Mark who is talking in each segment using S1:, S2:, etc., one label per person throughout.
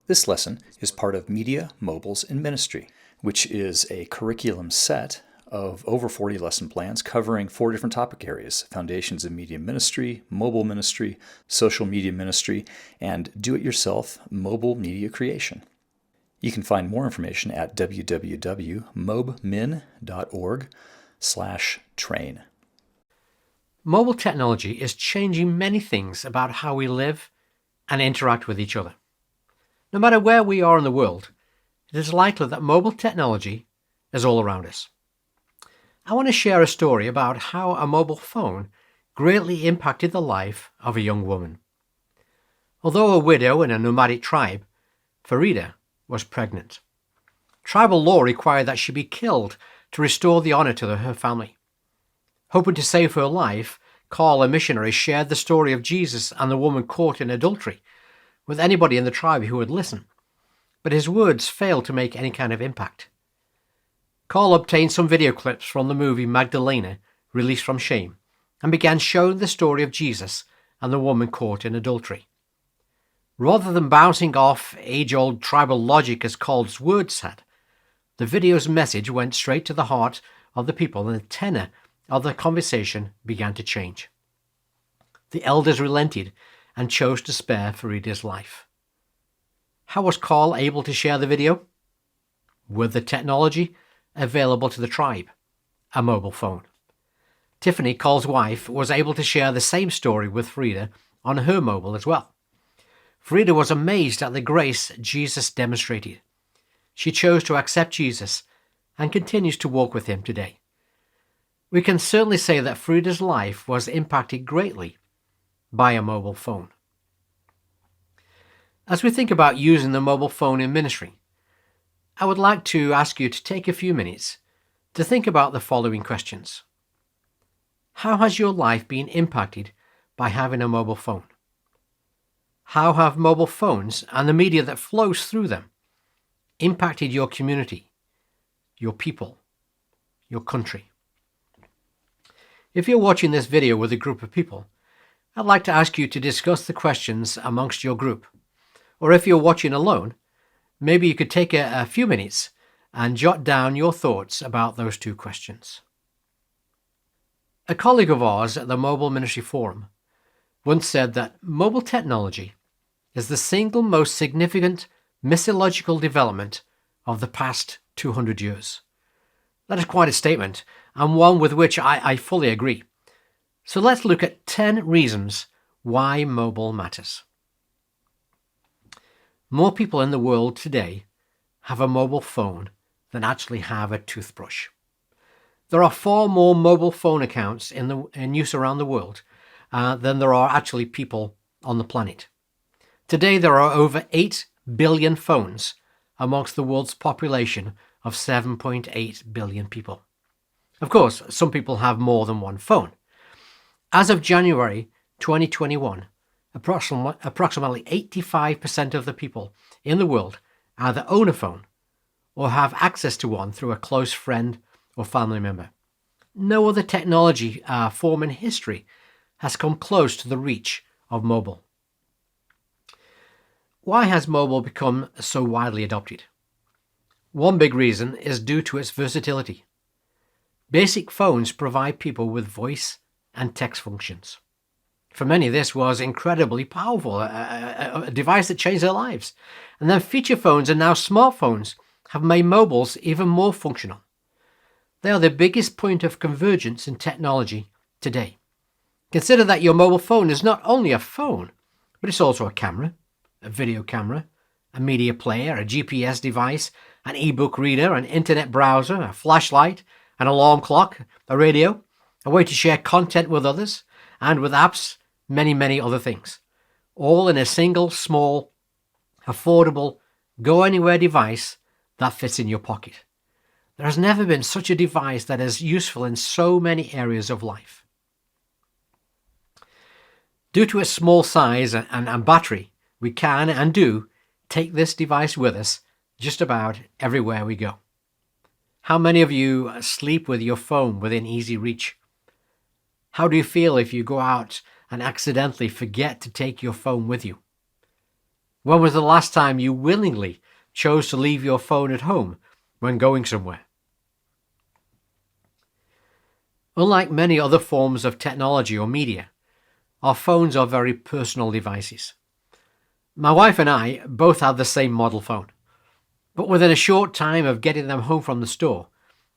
S1: This lesson is part of Media, Mobiles, and Ministry, which is a curriculum set of over 40 lesson plans covering 4 different topic areas: foundations of media ministry, mobile ministry, social media ministry, and do-it-yourself mobile media creation. You can find more information at www.mobmin.org/train.
S2: Mobile technology is changing many things about how we live and interact with each other. No matter where we are in the world, it is likely that mobile technology is all around us. I want to share a story about how a mobile phone greatly impacted the life of a young woman. Although a widow in a nomadic tribe, Farida was pregnant. Tribal law required that she be killed to restore the honor to her family. Hoping to save her life, Carl, a missionary, shared the story of Jesus and the woman caught in adultery with anybody in the tribe who would listen, but his words failed to make any kind of impact. Carl obtained some video clips from the movie Magdalena, released from Shame, and began showing the story of Jesus and the woman caught in adultery. Rather than bouncing off age-old tribal logic as Carl's words had, the video's message went straight to the heart of the people, and the tenor of the conversation began to change. The elders relented and chose to spare Farida's life. How was Carl able to share the video? With the technology available to the tribe, a mobile phone. Tiffany, Carl's wife, was able to share the same story with Farida on her mobile as well. Farida was amazed at the grace Jesus demonstrated. She chose to accept Jesus and continues to walk with him today. We can certainly say that Farida's life was impacted greatly by a mobile phone. As we think about using the mobile phone in ministry, I would like to ask you to take a few minutes to think about the following questions. How has your life been impacted by having a mobile phone? How have mobile phones and the media that flows through them impacted your community, your people, your country? If you're watching this video with a group of people, I'd like to ask you to discuss the questions amongst your group. Or if you're watching alone, maybe you could take a few minutes and jot down your thoughts about those 2 questions. A colleague of ours at the Mobile Ministry Forum once said that mobile technology is the single most significant missiological development of the past 200 years. That is quite a statement, and one with which I fully agree. So let's look at 10 reasons why mobile matters. More people in the world today have a mobile phone than actually have a toothbrush. There are far more mobile phone accounts in use around the world than there are actually people on the planet. Today there are over 8 billion phones amongst the world's population of 7.8 billion people. Of course, some people have more than one phone. As of January 2021, approximately 85% of the people in the world either own a phone or have access to one through a close friend or family member. No other technology form in history has come close to the reach of mobile. Why has mobile become so widely adopted? One big reason is due to its versatility. Basic phones provide people with voice and text functions. For many, this was incredibly powerful, a device that changed their lives. And then feature phones and now smartphones have made mobiles even more functional. They are the biggest point of convergence in technology today. Consider that your mobile phone is not only a phone, but it's also a camera, a video camera, a media player, a GPS device, an ebook reader, an internet browser, a flashlight, an alarm clock, a radio, a way to share content with others, and with apps, many other things, all in a single, small, affordable, go-anywhere device that fits in your pocket. There has never been such a device that is useful in so many areas of life. Due to its small size and battery, we can and do take this device with us just about everywhere we go. How many of you sleep with your phone within easy reach? How do you feel if you go out and accidentally forget to take your phone with you? When was the last time you willingly chose to leave your phone at home when going somewhere? Unlike many other forms of technology or media, our phones are very personal devices. My wife and I both had the same model phone, but within a short time of getting them home from the store,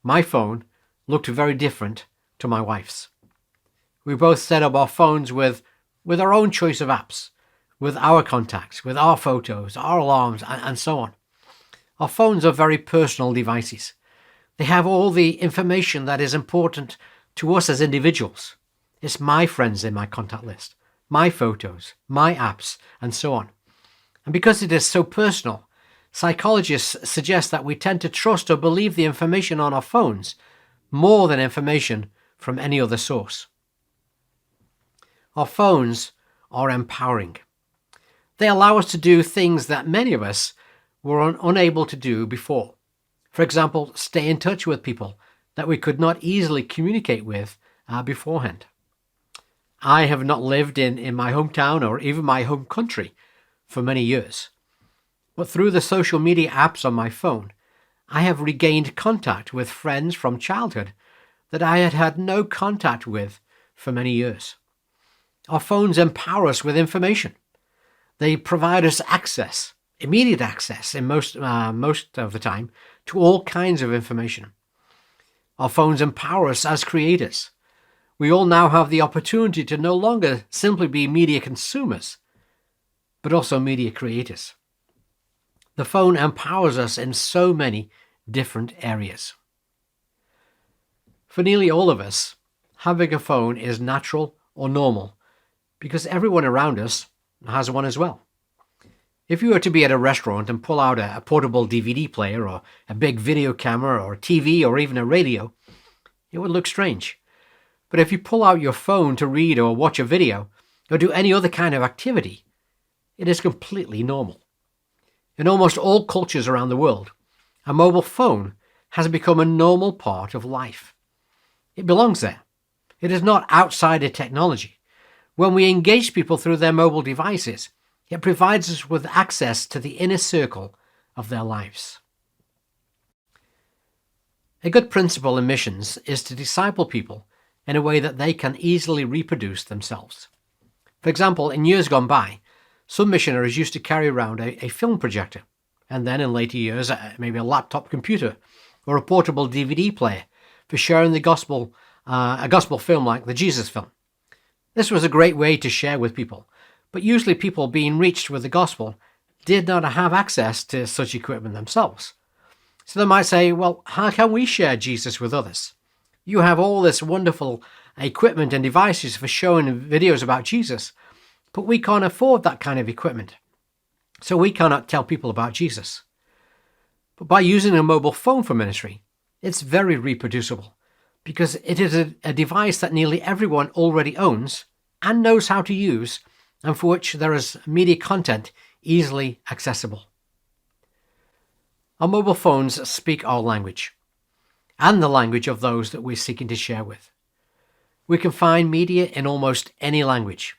S2: my phone looked very different to my wife's. We both set up our phones with our own choice of apps, with our contacts, with our photos, our alarms, and so on. Our phones are very personal devices. They have all the information that is important to us as individuals. It's my friends in my contact list, my photos, my apps, and so on. And because it is so personal, psychologists suggest that we tend to trust or believe the information on our phones more than information from any other source. Our phones are empowering. They allow us to do things that many of us were unable to do before. For example, stay in touch with people that we could not easily communicate with beforehand. I have not lived in my hometown or even my home country for many years. But through the social media apps on my phone, I have regained contact with friends from childhood that I had had no contact with for many years. Our phones empower us with information. They provide us access, immediate access in most of the time, to all kinds of information. Our phones empower us as creators. We all now have the opportunity to no longer simply be media consumers, but also media creators. The phone empowers us in so many different areas. For nearly all of us, having a phone is natural or normal because everyone around us has one as well. If you were to be at a restaurant and pull out a portable DVD player or a big video camera or a TV or even a radio, it would look strange. But if you pull out your phone to read or watch a video or do any other kind of activity, it is completely normal. In almost all cultures around the world, a mobile phone has become a normal part of life. It belongs there. It is not outside of technology. When we engage people through their mobile devices, it provides us with access to the inner circle of their lives. A good principle in missions is to disciple people in a way that they can easily reproduce themselves. For example, in years gone by, some missionaries used to carry around a film projector, and then in later years, maybe a laptop computer or a portable DVD player for sharing the gospel, a gospel film like the Jesus film. This was a great way to share with people, but usually people being reached with the gospel did not have access to such equipment themselves. So they might say, well, how can we share Jesus with others? You have all this wonderful equipment and devices for showing videos about Jesus, but we can't afford that kind of equipment. So we cannot tell people about Jesus. But by using a mobile phone for ministry, it's very reproducible because it is a device that nearly everyone already owns and knows how to use, and for which there is media content easily accessible. Our mobile phones speak our language and the language of those that we're seeking to share with. We can find media in almost any language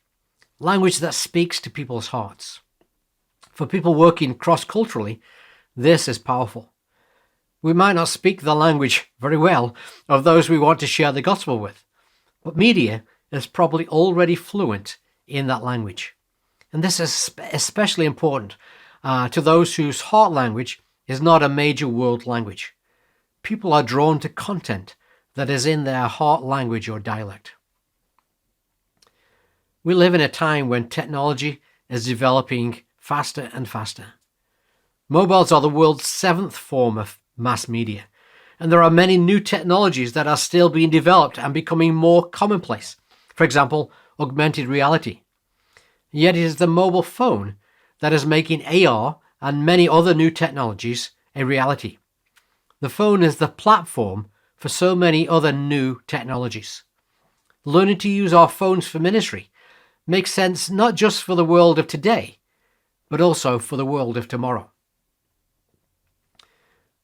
S2: that speaks to people's hearts. For people working cross-culturally, this is powerful. We might not speak the language very well of those we want to share the gospel with, but media is probably already fluent in that language. And this is especially important to those whose heart language is not a major world language. People are drawn to content that is in their heart language or dialect. We live in a time when technology is developing faster and faster. Mobiles are the world's 7th form of mass media, and there are many new technologies that are still being developed and becoming more commonplace. For example, augmented reality. Yet it is the mobile phone that is making AR and many other new technologies a reality. The phone is the platform for so many other new technologies. Learning to use our phones for ministry makes sense not just for the world of today, but also for the world of tomorrow.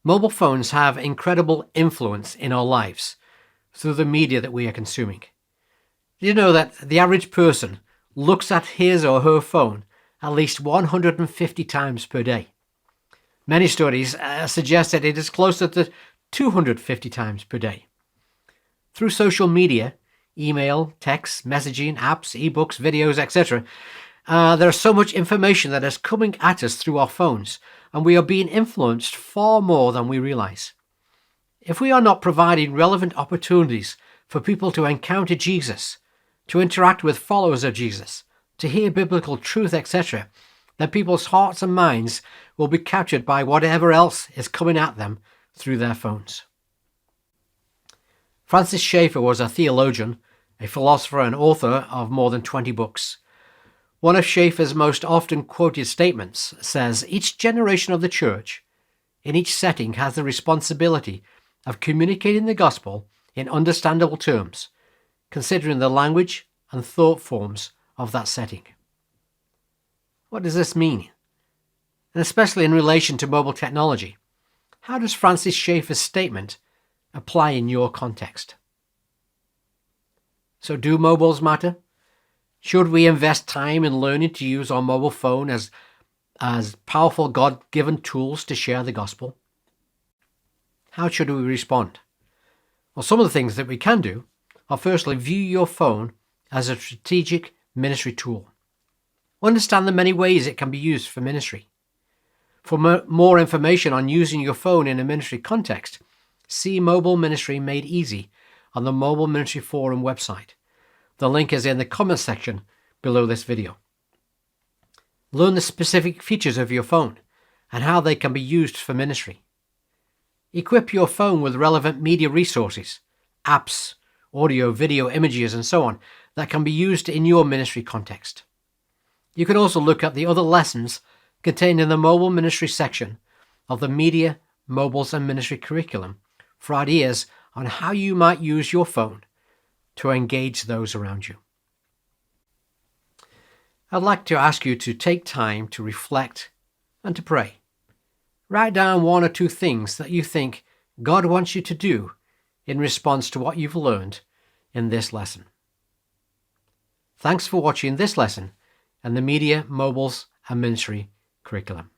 S2: Mobile phones have incredible influence in our lives through the media that we are consuming. Did you know that the average person looks at his or her phone at least 150 times per day. Many studies suggest that it is closer to 250 times per day. Through social media, email, text, messaging, apps, ebooks, videos, etc., there is so much information that is coming at us through our phones, and we are being influenced far more than we realize. If we are not providing relevant opportunities for people to encounter Jesus, to interact with followers of Jesus, to hear biblical truth, etc., then people's hearts and minds will be captured by whatever else is coming at them through their phones. Francis Schaeffer was a theologian, a philosopher and author of more than 20 books. One of Schaeffer's most often quoted statements says, "Each generation of the church, in each setting, has the responsibility of communicating the gospel in understandable terms, considering the language and thought forms of that setting." What does this mean? And especially in relation to mobile technology, how does Francis Schaeffer's statement apply in your context? So, do mobiles matter? Should we invest time in learning to use our mobile phone as powerful God-given tools to share the gospel? How should we respond? Well, some of the things that we can do are firstly, view your phone as a strategic ministry tool. Understand the many ways it can be used for ministry. For more information on using your phone in a ministry context, see Mobile Ministry Made Easy on the Mobile Ministry Forum website. The link is in the comment section below this video. Learn the specific features of your phone and how they can be used for ministry. Equip your phone with relevant media resources, apps, audio, video, images, and so on that can be used in your ministry context. You can also look at the other lessons contained in the mobile ministry section of the Media, Mobiles and Ministry curriculum for ideas on how you might use your phone to engage those around you. I'd like to ask you to take time to reflect and to pray. Write down one or two things that you think God wants you to do in response to what you've learned in this lesson. Thanks for watching this lesson and the Media, Mobiles and Ministry curriculum.